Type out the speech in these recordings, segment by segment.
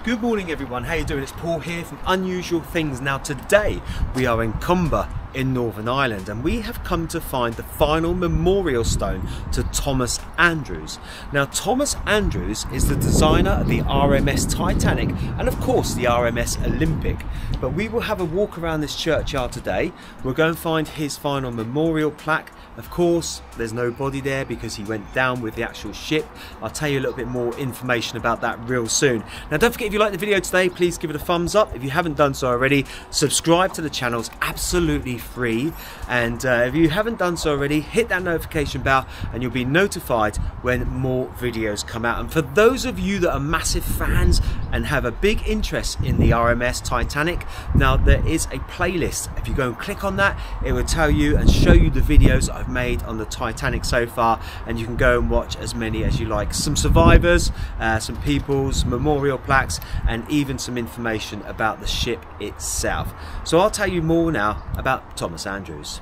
Good morning everyone, how you doing? It's Paul here from Unusual Things. Now today we are in Comber in Northern Ireland and we have come to find the final memorial stone to Thomas Andrews. Now Thomas Andrews is the designer of the RMS Titanic and of course the RMS Olympic. But we will have a walk around this churchyard today. We'll go and find his final memorial plaque. Of course there's no body there because he went down with the actual ship. I'll tell you a little bit more information about that real soon. Now don't forget, if you like the video today, please give it a thumbs up. If you haven't done so already, subscribe to the channel. It's absolutely free, and if you haven't done so already, hit that notification bell and you'll be notified when more videos come out. And for those of you that are massive fans and have a big interest in the RMS Titanic, now there is a playlist. If you go and click on that, it will tell you and show you the videos I've made on the Titanic so far, and you can go and watch as many as you like. Some survivors, some people's memorial plaques, and even some information about the ship itself. So I'll tell you more now about Thomas Andrews.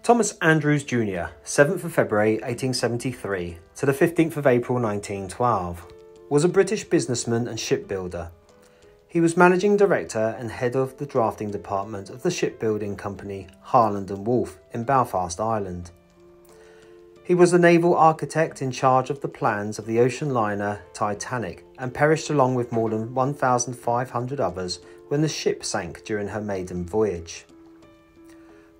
Thomas Andrews Jr., 7th of February 1873 to the 15th of April 1912, was a British businessman and shipbuilder. He was managing director and head of the drafting department of the shipbuilding company Harland and Wolff in Belfast, Ireland. He was the naval architect in charge of the plans of the ocean liner Titanic and perished along with more than 1,500 others when the ship sank during her maiden voyage.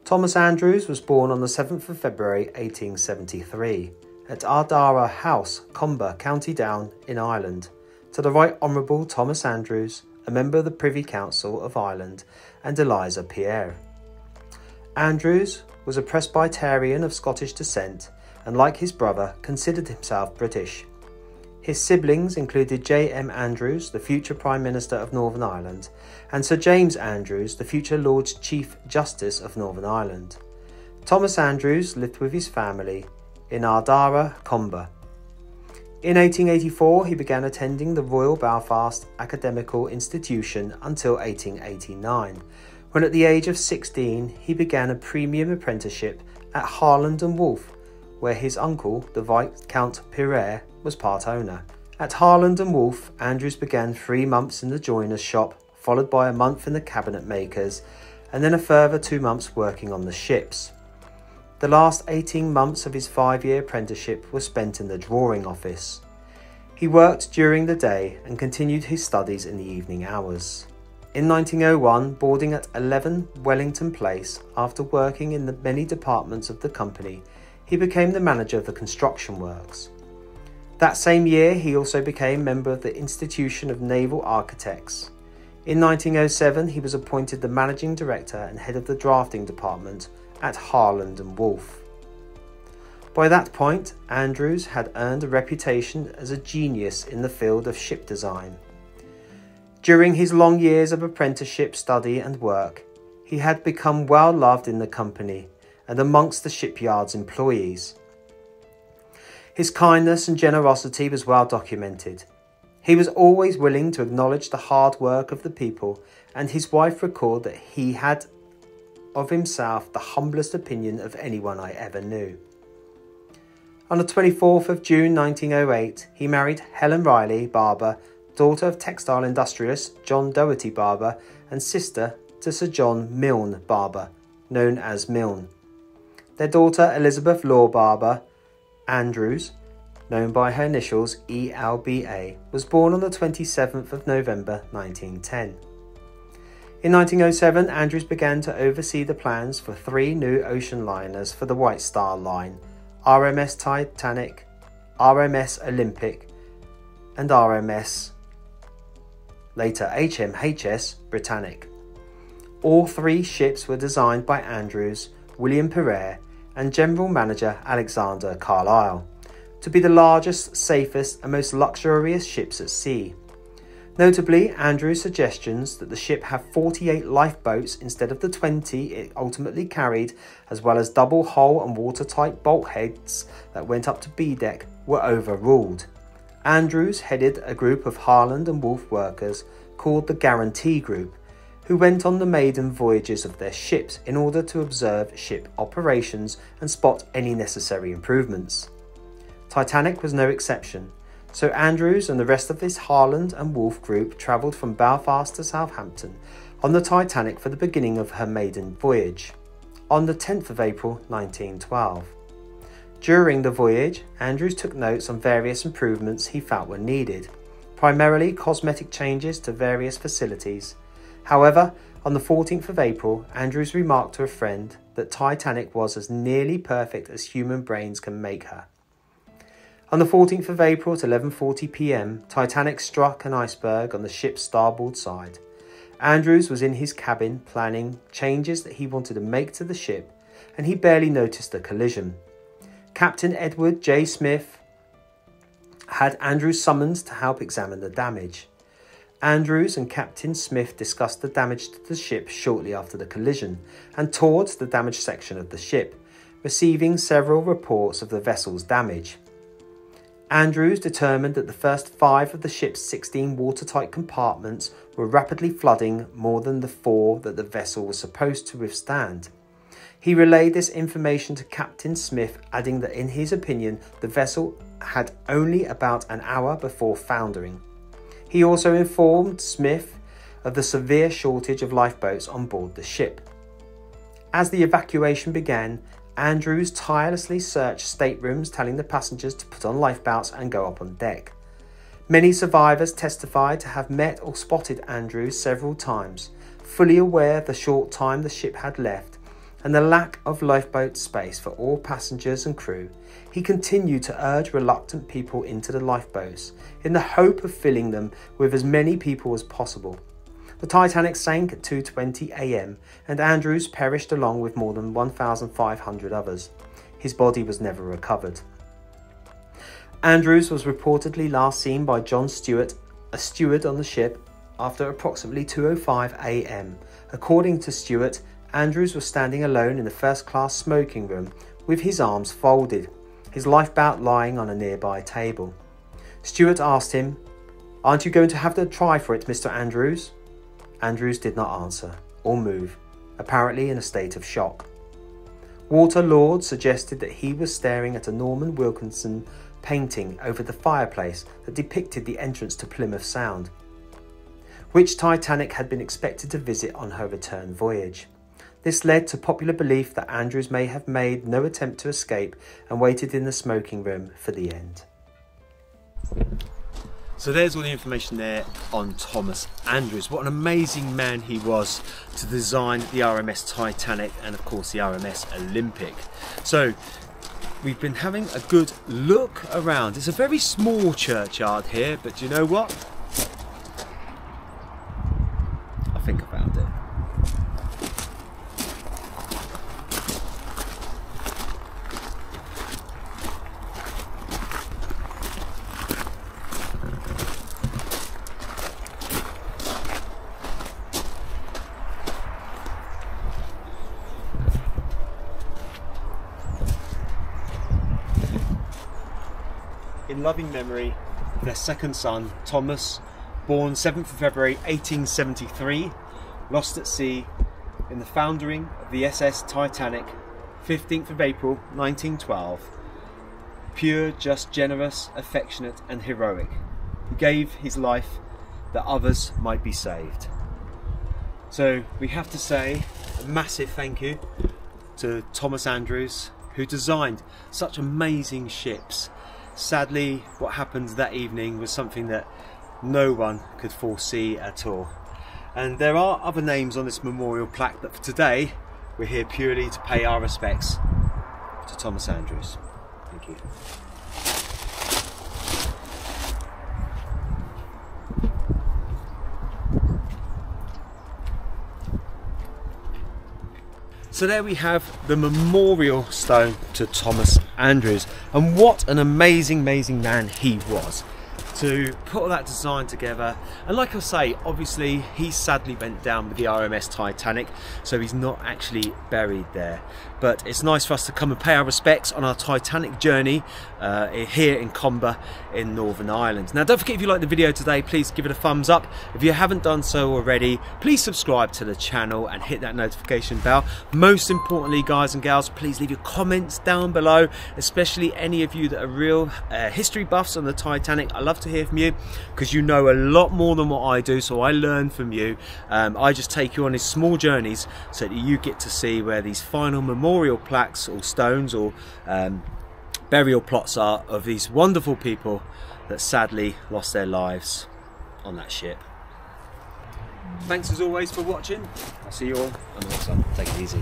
Thomas Andrews was born on the 7th of February 1873 at Ardara House, Comber, County Down in Ireland, to the Right Honourable Thomas Andrews, a member of the Privy Council of Ireland, and Eliza Pierre. Andrews was a Presbyterian of Scottish descent and, like his brother, considered himself British. His siblings included J.M. Andrews, the future Prime Minister of Northern Ireland, and Sir James Andrews, the future Lord Chief Justice of Northern Ireland. Thomas Andrews lived with his family in Ardara, Comber. In 1884, he began attending the Royal Belfast Academical Institution until 1889, when at the age of 16 he began a premium apprenticeship at Harland and Wolff, where his uncle, the Viscount Pierre, was part owner. At Harland and Wolff, Andrews began 3 months in the joiner's shop, followed by a month in the cabinet makers, and then a further 2 months working on the ships. The last 18 months of his 5-year apprenticeship were spent in the drawing office. He worked during the day and continued his studies in the evening hours. In 1901, boarding at 11 Wellington Place, after working in the many departments of the company, he became the manager of the construction works. That same year, he also became member of the Institution of Naval Architects. In 1907, he was appointed the managing director and head of the drafting department at Harland and Wolff. By that point, Andrews had earned a reputation as a genius in the field of ship design. During his long years of apprenticeship study and work, he had become well loved in the company and amongst the shipyard's employees. His kindness and generosity was well documented. He was always willing to acknowledge the hard work of the people, and his wife recalled that he had of himself the humblest opinion of anyone I ever knew. On the 24th of June 1908, he married Helen Riley, barber, daughter of textile industrialist John Doherty, barber, and sister to Sir John Milne, barber, known as Milne. Their daughter Elizabeth Law Barber Andrews, known by her initials ELBA, was born on the 27th of November 1910. In 1907, Andrews began to oversee the plans for 3 new ocean liners for the White Star Line: RMS Titanic, RMS Olympic, and RMS, later HMHS Britannic. All 3 ships were designed by Andrews, William Pierre, and General Manager Alexander Carlisle, to be the largest, safest, and most luxurious ships at sea. Notably, Andrews' suggestions that the ship have 48 lifeboats instead of the 20 it ultimately carried, as well as double hull and watertight bulkheads that went up to B deck, were overruled. Andrews headed a group of Harland and Wolff workers called the Guarantee Group, who went on the maiden voyages of their ships in order to observe ship operations and spot any necessary improvements. Titanic was no exception, so Andrews and the rest of his Harland and Wolff group travelled from Belfast to Southampton on the Titanic for the beginning of her maiden voyage, on the 10th of April 1912. During the voyage, Andrews took notes on various improvements he felt were needed, primarily cosmetic changes to various facilities. However, on the 14th of April, Andrews remarked to a friend that Titanic was as nearly perfect as human brains can make her. On the 14th of April at 11:40 p.m, Titanic struck an iceberg on the ship's starboard side. Andrews was in his cabin planning changes that he wanted to make to the ship, and he barely noticed the collision. Captain Edward J. Smith had Andrews summoned to help examine the damage. Andrews and Captain Smith discussed the damage to the ship shortly after the collision and toured the damaged section of the ship, receiving several reports of the vessel's damage. Andrews determined that the first 5 of the ship's 16 watertight compartments were rapidly flooding more than the 4 that the vessel was supposed to withstand. He relayed this information to Captain Smith, adding that in his opinion the vessel had only about an hour before foundering. He also informed Smith of the severe shortage of lifeboats on board the ship. As the evacuation began, Andrews tirelessly searched staterooms, telling the passengers to put on lifebelts and go up on deck. Many survivors testified to have met or spotted Andrews several times, fully aware of the short time the ship had left and the lack of lifeboat space for all passengers and crew. He continued to urge reluctant people into the lifeboats in the hope of filling them with as many people as possible. The Titanic sank at 2:20 a.m. and Andrews perished along with more than 1,500 others. His body was never recovered. Andrews was reportedly last seen by John Stewart, a steward on the ship, after approximately 2:05 a.m. According to Stewart, Andrews was standing alone in the first-class smoking room with his arms folded, his lifebelt lying on a nearby table. Stewart asked him, "Aren't you going to have to try for it, Mr. Andrews?" Andrews did not answer or move, apparently in a state of shock. Walter Lord suggested that he was staring at a Norman Wilkinson painting over the fireplace that depicted the entrance to Plymouth Sound, which Titanic had been expected to visit on her return voyage. This led to popular belief that Andrews may have made no attempt to escape and waited in the smoking room for the end. So there's all the information there on Thomas Andrews. What an amazing man he was to design the RMS Titanic and of course the RMS Olympic. So we've been having a good look around. It's a very small churchyard here, but you know what? I think I found it. In loving memory of their second son, Thomas, born 7th of February 1873, lost at sea in the foundering of the SS Titanic, 15th of April 1912. Pure, just, generous, affectionate and heroic. He gave his life that others might be saved. So we have to say a massive thank you to Thomas Andrews, who designed such amazing ships. Sadly, what happened that evening was something that no one could foresee at all. And there are other names on this memorial plaque, but for today, we're here purely to pay our respects to Thomas Andrews. Thank you. So there we have the memorial stone to Thomas Andrews, and what an amazing man he was. to put all that design together. And like I say, obviously he sadly went down with the RMS Titanic, so he's not actually buried there. But it's nice for us to come and pay our respects on our Titanic journey here in Comber in Northern Ireland. Now don't forget, if you like the video today, please give it a thumbs up. If you haven't done so already, please subscribe to the channel and hit that notification bell. Most importantly, guys and gals, please leave your comments down below, especially any of you that are real history buffs on the Titanic. I love to hear from you because you know a lot more than what I do, so I learn from you. I just take you on these small journeys so that you get to see where these final memorial plaques or stones or burial plots are of these wonderful people that sadly lost their lives on that ship. Thanks as always for watching. I'll see you all on the next one. Take it easy.